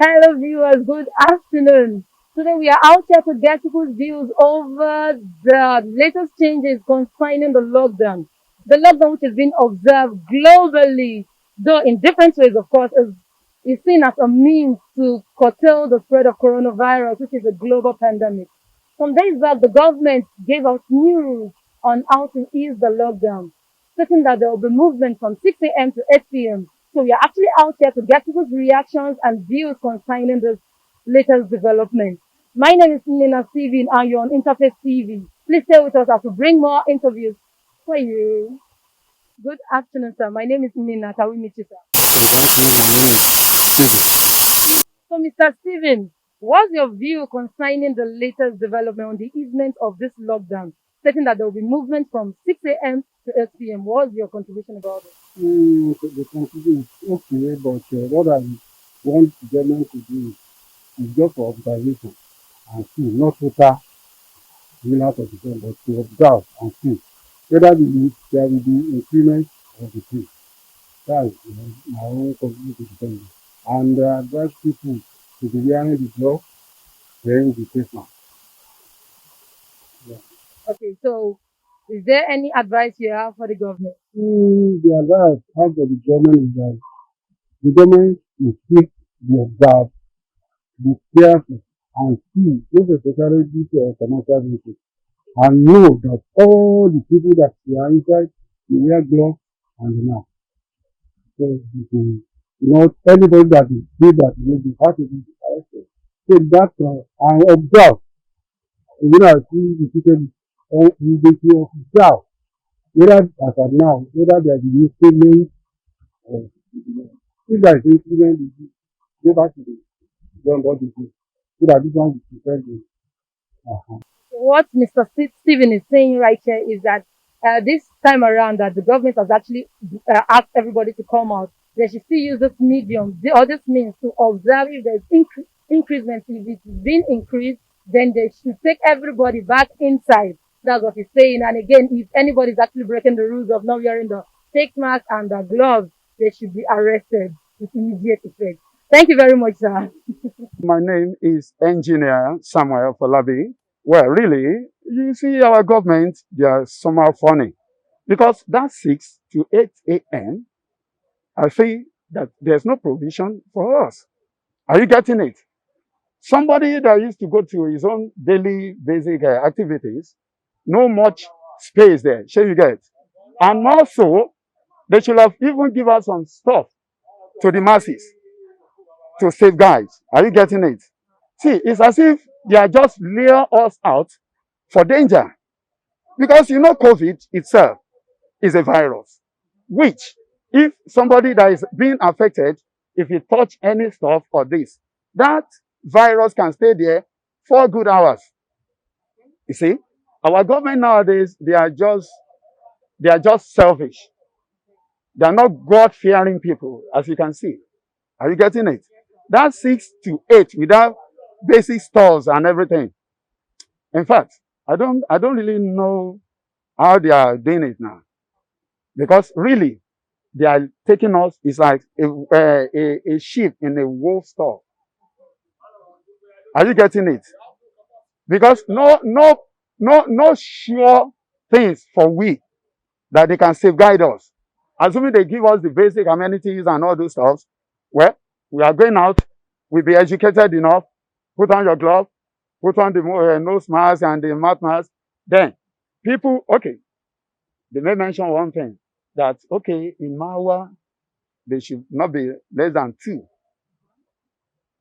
Hello viewers, good afternoon. Today we are out here to get people's views over the latest changes concerning the lockdown. The lockdown which is being observed globally, though in different ways of course, is seen as a means to curtail the spread of coronavirus, which is a global pandemic. Some days back, the government gave out new rules on how to ease the lockdown, stating that there will be movement from 6 a.m. to 8 p.m. So we are actually out here to get people's reactions and views concerning this latest development. My name is Nina TV and you're on Interface TV. Please stay with us as we bring more interviews for you. Good afternoon, sir. My name is Nina. Can we meet you, sir? Thank you. My name is Stephen. So, Mr. Steven, what's your view concerning the latest development on the easement of this lockdown, stating that there will be movement from 6 a.m. to 8 p.m.? What's your contribution about it? The conclusion is okay, but what I want the government to do is just for observation and see, not total out of the game, but to observe and see whether there will be increment or decrease. That's my own conclusion to the government. And advise people to be wearing the glove during the Christmas. Yeah. Okay, so is there any advice you have for the government? The advice I have for the government is that the government is quick to observe, be careful, and see, most especially this commercial vehicles, and know that all the people that are inside, they wear gloves and the mask. So you can, not anybody that is good that may be part of the arrested. Take that and observe. I see the people they should observe whether as of now, whether there is new statement or if there is incident, go back to the done what they do. So that this one will prevent the What Mr. Stephen is saying right here is that this time around that the government has actually asked everybody to come out. They should still use this medium or this means to observe if there's increment. If it's been increased, then they should take everybody back inside. That's what he's saying. And again, if anybody is actually breaking the rules of not wearing the face mask and the gloves, they should be arrested with immediate effect. Thank you very much, sir. My name is Engineer Samuel Falabi. Well, really, you see our government, they are somehow funny. Because that 6 to 8 a.m., I feel that there's no provision for us. Are you getting it? Somebody that used to go to his own daily basic activities, no much space there. Shall you get? And also, they should have even given us some stuff to the masses to safeguard. Are you getting it? See, it's as if they are just lure us out for danger. Because COVID itself is a virus, which if somebody that is being affected, if you touch any stuff or this, that virus can stay there for good hours. You see, our government nowadays, they are just selfish. They are not God-fearing people, as you can see. Are you getting it? That's 6 to 8 without basic stores and everything. In fact, I don't really know how they are doing it now. Because really, they are taking us, it's like a sheep in a wolf store. Are you getting it? Because no sure things for we that they can safeguard us. Assuming they give us the basic amenities and all those stuff, well, we are going out, we'll be educated enough, put on your glove, put on the nose mask and the mouth mask. Then, people, okay, they may mention one thing, that, okay, in Mawa, they should not be less than 2.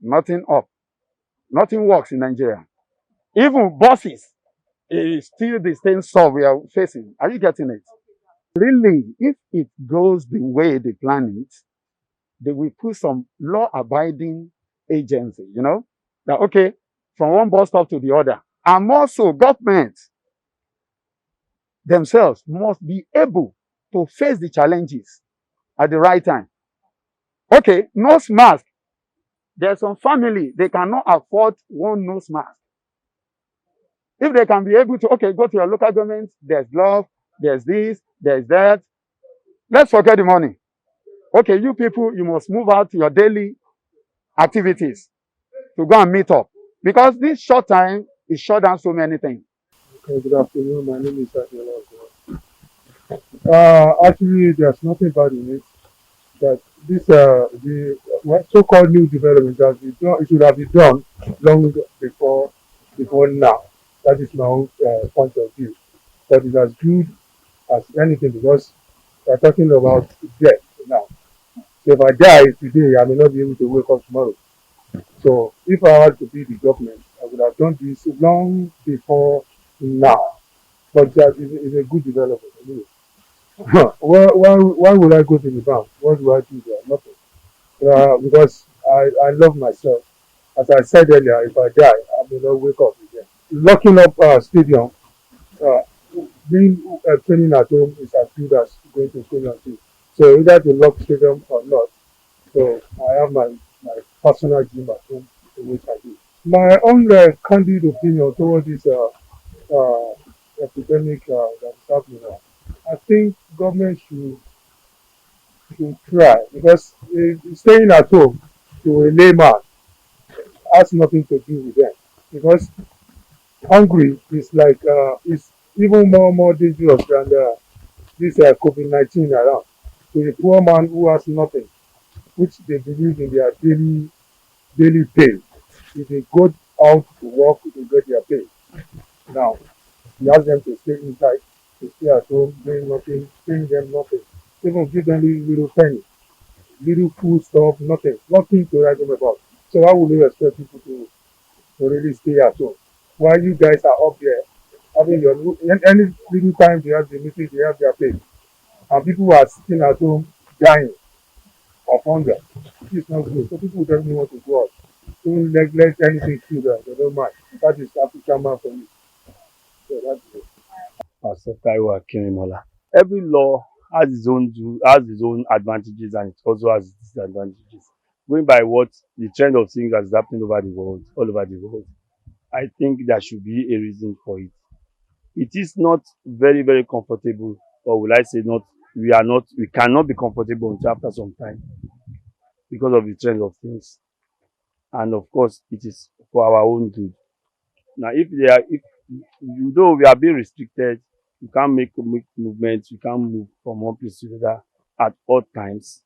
Nothing up. Nothing works in Nigeria. Even buses is still the same stuff we are facing. Are you getting it? Really, if it goes the way they plan it, they will put some law-abiding agency, that, okay, from one bus stop to the other. And also, government themselves must be able to face the challenges at the right time. Okay, nose mask. There's some family, they cannot afford one nose mask. If they can be able to, okay, go to your local government, there's glove, there's this, there's that. Let's forget the money. Okay, you people, you must move out to your daily activities to go and meet up. Because this short time is shut down so many things. Okay, good afternoon. My name is Adela. Actually, there's nothing bad in it. That this the so-called new development has been done. It should have been done long before now. That is my own point of view. But it's as good as anything because we're talking about death now. So if I die today, I may not be able to wake up tomorrow. So if I had to be the government, I would have done this long before now. But that is a good development anyway. Why would I go to the bank? What do I do there? Nothing. Because I love myself. As I said earlier, if I die, I may not wake up again. Locking up stadium, uh, being training at home is as good as going to stadium too. So either to lock stadium or not. So I have my personal gym at home, which I do. My own candid opinion toward this uh, epidemic that is happening now. I think government should try because staying at home to a layman has nothing to do with them because hungry is like is even more dangerous than this COVID-19 around. To a poor man who has nothing, which they believe in their daily pay, if they go out to work, they get their pay. Now, he ask them to stay inside, to stay at home, doing nothing, paying them nothing, even give them little penny, little food stuff, nothing to write them about. So how would you expect people to really stay at home? While you guys are up there having your any little time they have the meeting, they have their pay. And people are sitting at home dying of hunger. It's not good. So people definitely want to go out. Don't neglect anything to them, they don't mind. That is African man for you. So that's it. Pastor Taiwo Akinrimola. Every law has its own advantages and it also has its disadvantages. Going by what the trend of things that is happening over the world, all over the world, I think there should be a reason for it. It is not very, very comfortable, or will I say not, we cannot be comfortable until after some time because of the trend of things. And of course, it is for our own good. Now, if though we are being restricted, you can't make movements, you can't move from one place to the other at all times.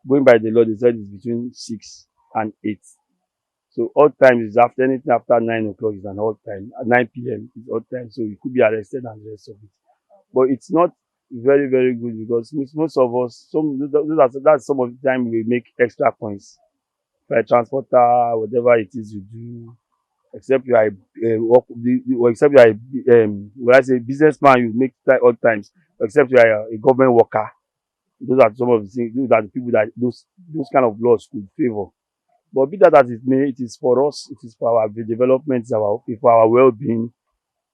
Going by the law, they said it's between 6 and 8. So odd time is after anything after 9 o'clock is an odd time. At 9 p.m. is odd time, so you could be arrested and the rest of it. But it's not very, very good because most of us, that's some of the time we make extra points for a transporter, whatever it is you do, except you are except you are when I say businessman, you make odd times, except you are a government worker. Those are some of the things, those are the people that those kind of laws could favor. But be that as it may, it is for us, it is for our development, for our well-being,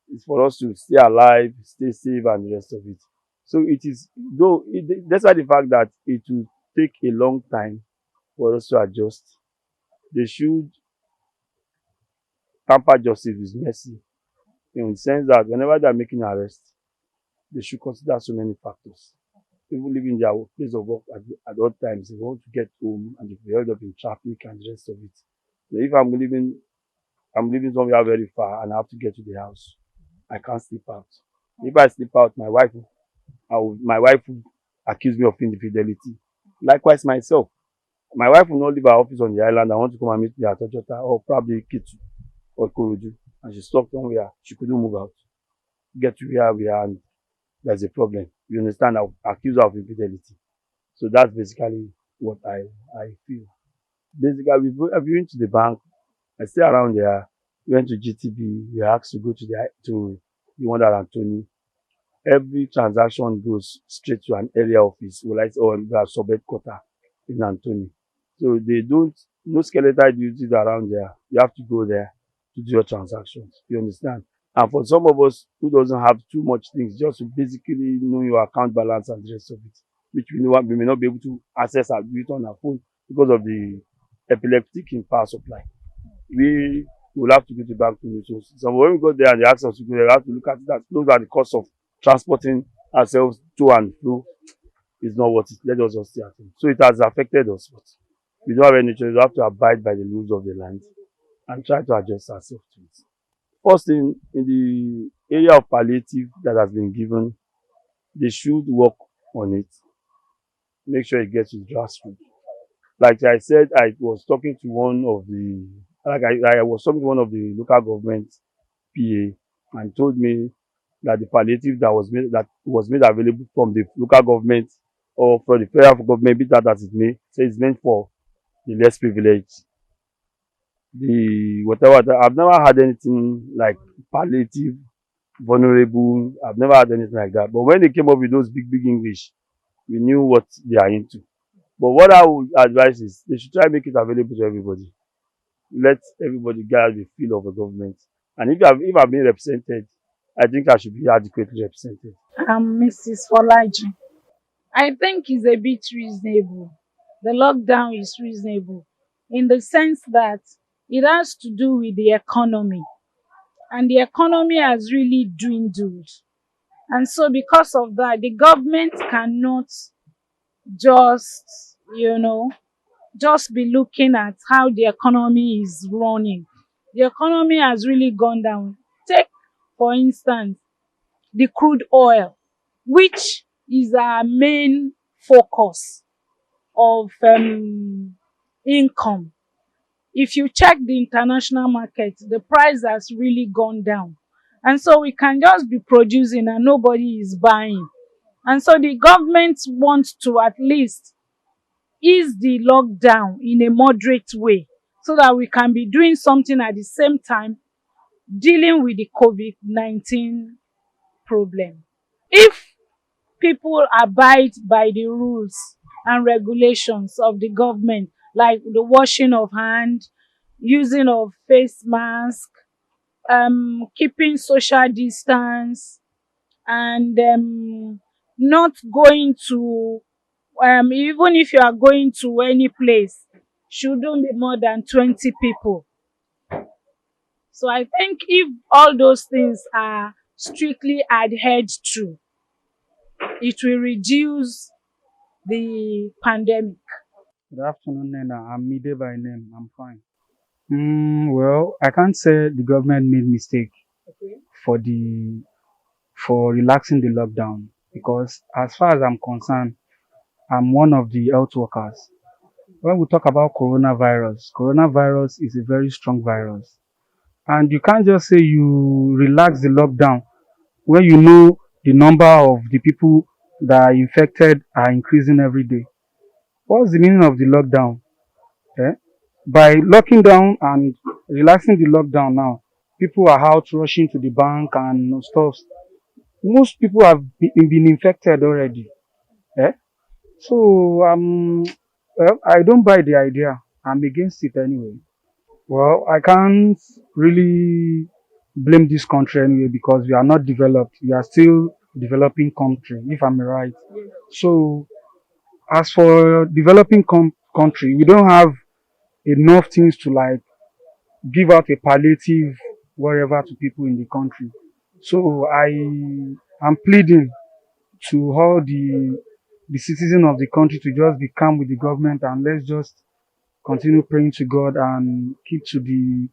it's for us to stay alive, stay safe, and the rest of it. So it is, despite the fact that it will take a long time for us to adjust, they should tamper justice with mercy in the sense that whenever they are making an arrest, they should consider so many factors. People leaving their place of work at all times, they want to get home and they held up in traffic and the rest of it. So if I'm living somewhere very far and I have to get to the house, I can't sleep out. If I sleep out, my wife will accuse me of infidelity. Likewise, myself, my wife will not leave her office on the island. I want to come and meet me at Ojota or probably Kitu or Korodu, and she's stuck somewhere. She couldn't move out, get to where we are, and there's a problem. You understand? I'll accuse her of infidelity. So that's basically what I feel. Basically, I've been to the bank. I stay around there. We went to GTB. We asked to go to the one at Anthony. Every transaction goes straight to an area office, or the sub headquarter in Anthony. So they don't, no skeletal duties around there. You have to go there to do your transactions. You understand? And for some of us who doesn't have too much things, just to basically know your account balance and the rest of it, which we may not be able to access and do it on our phone because of the epileptic in power supply. We will have to go to the bank to do so. So when we go there and they ask us to go there, we have to look at that. Those are the costs of transporting ourselves to and fro. Is not worth it. Let us just stay at home. So it has affected us. But We don't have any choice. We have to abide by the rules of the land and try to adjust ourselves to it. First thing, in the area of palliative that has been given, they should work on it. Make sure it gets to grassroots. Like I said, I was talking to one of the I was talking to one of the local government PA and told me that the palliative that was made available from the local government or from the federal government, be that as it may, say it's meant for the less privileged. The whatever I've never had anything like palliative, vulnerable. I've never had anything like that. But when they came up with those big English, we knew what they are into. But what I would advise is they should try to make it available to everybody. Let everybody get the feel of the government. And if I've been represented, I think I should be adequately represented. I'm Mrs. Folaji. I think it's a bit reasonable. The lockdown is reasonable in the sense that it has to do with the economy, and the economy has really dwindled. And so, because of that, the government cannot just, just be looking at how the economy is running. The economy has really gone down. Take, for instance, the crude oil, which is our main focus of income. If you check the international market, the price has really gone down. And so we can just be producing and nobody is buying. And so the government wants to at least ease the lockdown in a moderate way so that we can be doing something at the same time dealing with the COVID-19 problem. If people abide by the rules and regulations of the government, like the washing of hand, using of face mask, keeping social distance, and not going to, even if you are going to any place, shouldn't be more than 20 people. So I think if all those things are strictly adhered to, it will reduce the pandemic. Good afternoon, Nena. I'm Mide by name. I'm fine. Well, I can't say the government made mistake Okay. for the for relaxing the lockdown because as far as I'm concerned, I'm one of the health workers. When we talk about coronavirus is a very strong virus. And you can't just say you relax the lockdown when you know the number of the people that are infected are increasing every day. What's the meaning of the lockdown? Eh? By locking down and relaxing the lockdown now, people are out rushing to the bank and stuff. Most people have been infected already. Eh? So well, I don't buy the idea. I'm against it anyway. Well, I can't really blame this country anyway because we are not developed. We are still developing country, if I'm right. So as for developing country, we don't have enough things to like give out a palliative whatever to people in the country. So I am pleading to all the citizens of the country to just be calm with the government and let's just continue praying to God and keep to the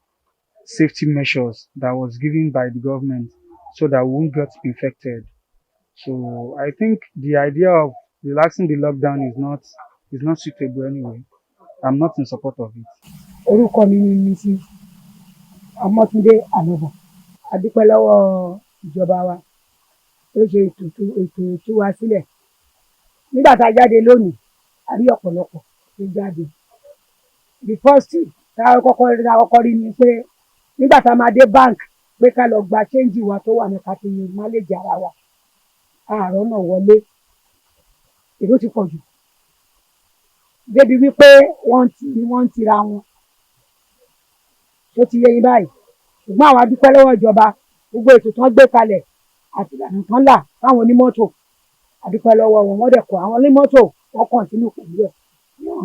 safety measures that was given by the government so that we won't get infected. So I think the idea of relaxing the lockdown is not suitable anyway. I'm not in support of it. Orúkọ mi ni Mrs. Ọmọ́túndé Ànàbọ̀. A dúpẹ́ lọ́wọ́ ìjọba wa tó ṣe ètò tú wa sílẹ̀. Nígbà tá a jáde lónìí, a rí ọ̀pọ̀lọpọ̀ tó jáde. The first thing tá a kọ́kọ́ rí ni pé nígbà tá a máa dé bank pé ká lọ gba change wa tó wà ní ká fi manage ara wa. Àárọ̀ náà wọlé, èrò ti pọ̀ jù. Débi wípé wọ́n ń tira wọn. Tó ti yé yín báyìí. Ṣùgbọ́n àwa dúpẹ́ lọ́wọ́ ìjọba gbogbo ètò tán gbé kalẹ̀ àti ìlànà tán là fáwọn onímọ́tò. A dúpẹ́ lọ́wọ́ wọn, wọ́n dẹ̀ kọ́ àwọn onímọ́tò wọ́n continue pẹ̀lú ẹ̀.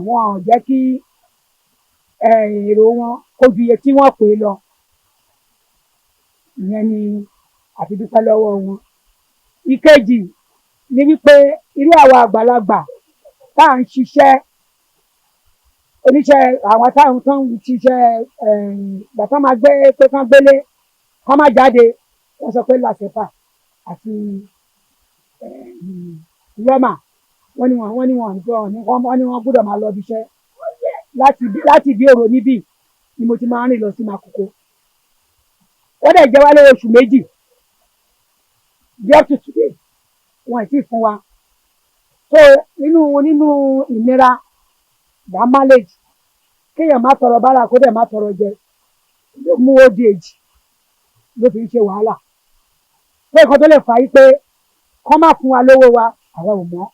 Wọn ò jẹ́ kí èrò wọn kó ju iye tí wọ́n pè é lọ. Ìyẹn ni a fi dúpẹ́ lọ́wọ́ wọn. Ìkejì ni wípé irú àwa àgbàlagbà tá à ń ṣiṣẹ́ oníṣẹ́ àwọn táwọn tó ń ṣiṣẹ́ bàtà máa gbé pé kán gbélé kán má jáde wọ́n sọ pé làṣẹpà àti rẹ́mà wọ́n ní wọ́n gbọ́dọ̀ máa lọ ibiṣẹ́ láti bí èrò níbí ni mo ti máa ń rìn lọ sí Makoko. Wọ́n dẹ̀ jẹ́ wá lé oṣù méjì bí up to today wọn ì tí ì fún wa. So nínú ìnira bá manage kéèyàn má tọrọ bára kó dẹ̀ má tọrọ jẹ ló mú old age ló fi ń ṣe wàhálà. Pé nǹkan tó lè fà á yí pé kán má fún wa lówó wa àwa ò mọ̀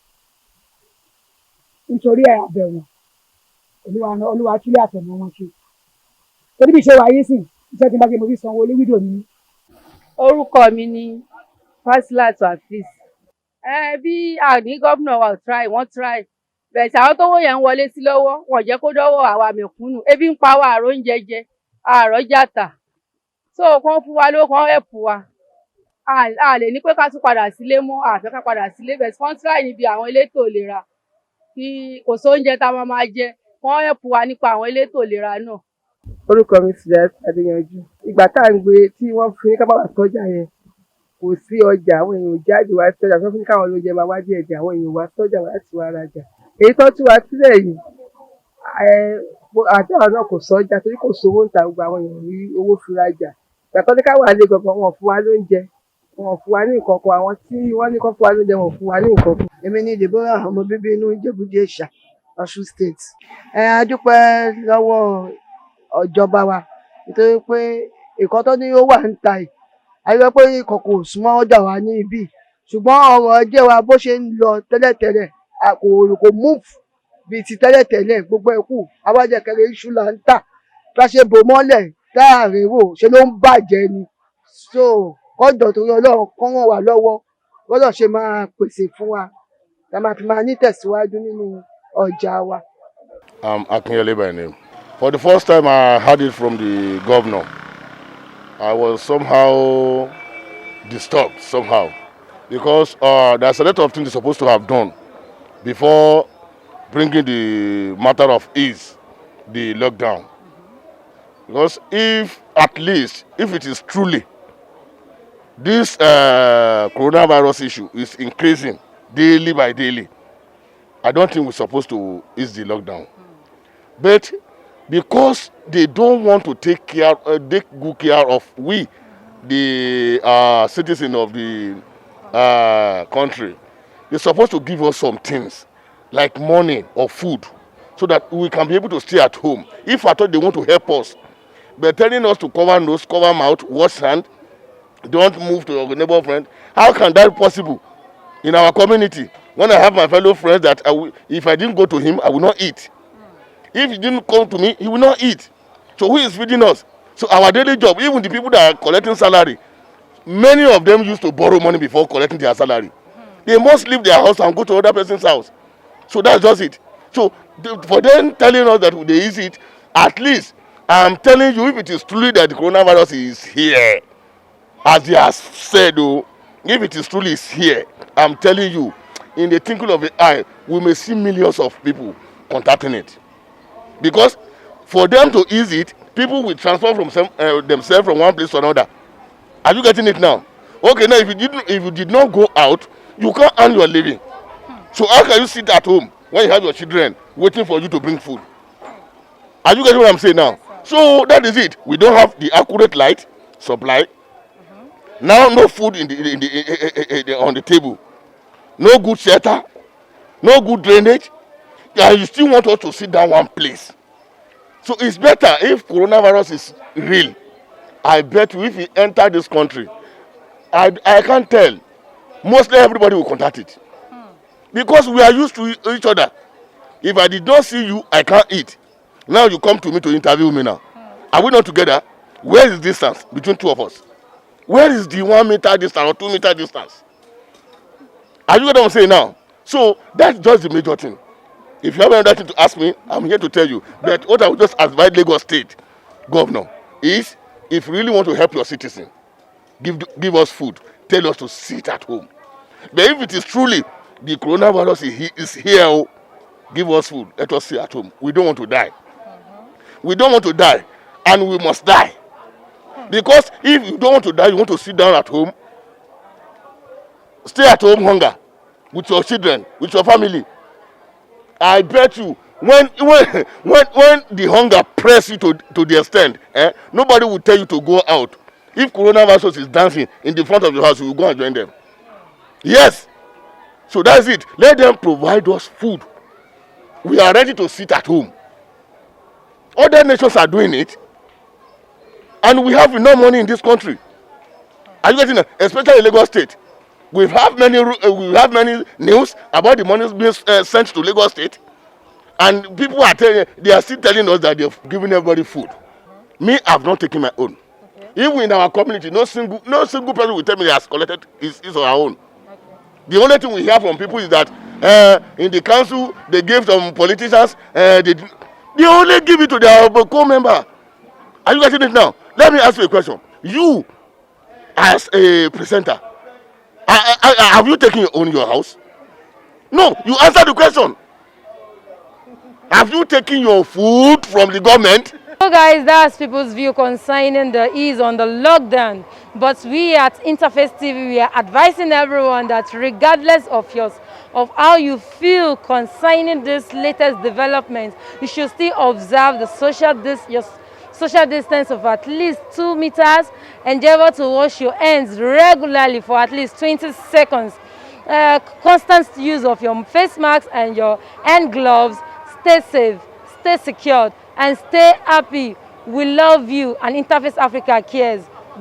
nítorí àbẹ̀ wọn olúwa túlé àtẹ̀mọ́ wọn ṣe. Torí bí ṣe wà yìí sìn iṣẹ́ tí n bá ṣe mo fi sanwó lé wídò mi. Orúkọ mi ni Fasilat Hafiz. Bí àní gómìnà wa ò try wọ́n try bẹ́ẹ̀ tí àwọn tówó yẹn ń wọlé sí lọ́wọ́ wọn jẹ́ kó dọ́wọ́ àwa mẹ̀kúnnù ebi ń pa wá àrò oúnjẹ jẹ àrò jàtà so kàn fún wa lówó kàn help wa a lè ní pé ká tún padà sílé mọ́ àfẹ́ ká padà sílé bẹ́ẹ̀ kàn try níbi àwọn elétò ìlera kí kò sóúnjẹ tá a máa jẹ kàn help wa nípa àwọn elétò ìlera náà. Orúkọ mi ti Adéyanjú. Ìgbà tá à ń gbé tí wọ́n fi ní ká bá wà sọ́jà yẹn kò sí ọjà àwọn èèyàn jáde wá sọ́jà tó fi ní káwọn olóúnjẹ máa wá díẹ̀ díẹ̀ àwọn èèyàn wá sọ́jà wá láti wá rajà. Èyí tó tú wa sílẹ̀ yìí àti àwọn náà kò sọ́jà torí kò sówó ń ta gbogbo àwọn èèyàn rí owó fi rajà. Ìgbà tó ní káwọn àlè gangan wọn fún wa lóúnjẹ wọn fún wa ní nǹkan kan àwọn tí wọ́n ní kán fún wa lóúnjẹ wọn fún wa ní nǹkan kan. Èmi ni Deborah ọmọ bíbí inú Ìjẹ̀bú-Jẹ̀ṣà Ọ̀ṣun state. A dúpẹ́ lọ́wọ́ ìjọba wa nítorí pé nǹkan tó ní ó wà ń ta yìí àyọ pé nǹkan kò súnmọ́ ọjà wa ní ibí ṣùgbọ́n ọrọ̀ ajé wa bó ṣe ń lọ tẹ́lẹ̀tẹ́lẹ̀ kò move bíi ti tẹ́lẹ̀tẹ́lẹ̀ gbogbo ẹ̀kú abájẹkẹrẹ iṣu là ń tà bá ṣe bò mọ́lẹ̀ táàrin wò ṣe ló ń bàjẹ́ ni so kọ́jọ torí Ọlọ́run kọ́ ràn wá lọ́wọ́ gbọ́dọ̀ ṣe máa pèsè fún wa tá máa fi máa ní tẹ̀síwájú nínú ọjà wa. I'm Akinyele by name. For the first time I heard it from the governor, I was somehow disturbed somehow because there's a lot of things they're supposed to have done before bringing the matter of ease, the lockdown. Because if at least, if it is truly this coronavirus issue is increasing daily by daily, I don't think we're supposed to ease the lockdown. But because they don't want to take good care of we, the citizens of the country, they're supposed to give us some things like money or food so that we can be able to stay at home. If I thought they want to help us, they're telling us to cover nose, cover mouth, wash hand, don't move to your neighbor friend. How can that be possible in our community? When I have my fellow friends that if I didn't go to him, I will not eat. If he didn't come to me, he will not eat. So who is feeding us? So our daily job, even the people that are collecting salary, many of them used to borrow money before collecting their salary. They must leave their house and go to other person's house. So that's just it. So for them telling us that they ease it, at least I'm telling you, if it is truly that the coronavirus is here, as they have said, if it is truly is here, I'm telling you, in the twinkle of the eye, we may see millions of people contacting it. Because for them to ease it, people will transfer from themselves from one place to another. Are you getting it now? Okay, now if you did not go out, you can't earn your living. So how can you sit at home when you have your children waiting for you to bring food? Are you getting what I'm saying now? So that is it. We don't have the accurate light supply. Now no food on the table. No good shelter. No good drainage. And you still want us to sit down one place. So it's better if coronavirus is real. I bet you if you enter this country, I can't tell. Mostly everybody will contact it. Because we are used to each other. If I did not see you, I can't eat. Now you come to me to interview me now. Are we not together? Where is the distance between two of us? Where is the 1 meter distance or 2 meter distance? Are you getting what I'm saying now? So that's just the major thing. If you have another thing to ask me, I'm here to tell you. But what I would just advise Lagos State Governor is, if you really want to help your citizen, give us food. Tell us to sit at home. But if it is truly the coronavirus is here, give us food. Let us sit at home. We don't want to die. we don't want to die, and we must die. Because if you don't want to die, you want to sit down at home, stay at home hunger with your children, with your family. I bet you, when the hunger press you to the extent, nobody will tell you to go out. If coronavirus is dancing in the front of your house, you will go and join them. Yes. So that's it. Let them provide us food. We are ready to sit at home. Other nations are doing it, and we have enough money in this country. Are you getting it? Especially in Lagos State. We have many news about the money being sent to Lagos State, and people are they are still telling us that they've given everybody food. Me, I've not taken my own. Okay. Even in our community, no single person will tell me he has collected his or her own. Okay. The only thing we hear from people is that in the council they gave some politicians. They only give it to their co-member. Are you getting it now? Let me ask you a question. You, as a presenter, have you taken your own in your house? No, you answer the question. Have you taken your food from the government? So guys, that's people's view concerning the ease on the lockdown. But we at Interface TV, we are advising everyone that regardless of how you feel concerning this latest development, you should still observe the social distance of at least 2 meters. Endeavor to wash your hands regularly for at least 20 seconds. Constant use of your face masks and your hand gloves. Stay safe, stay secured, and stay happy. We love you, and Interface Africa cares.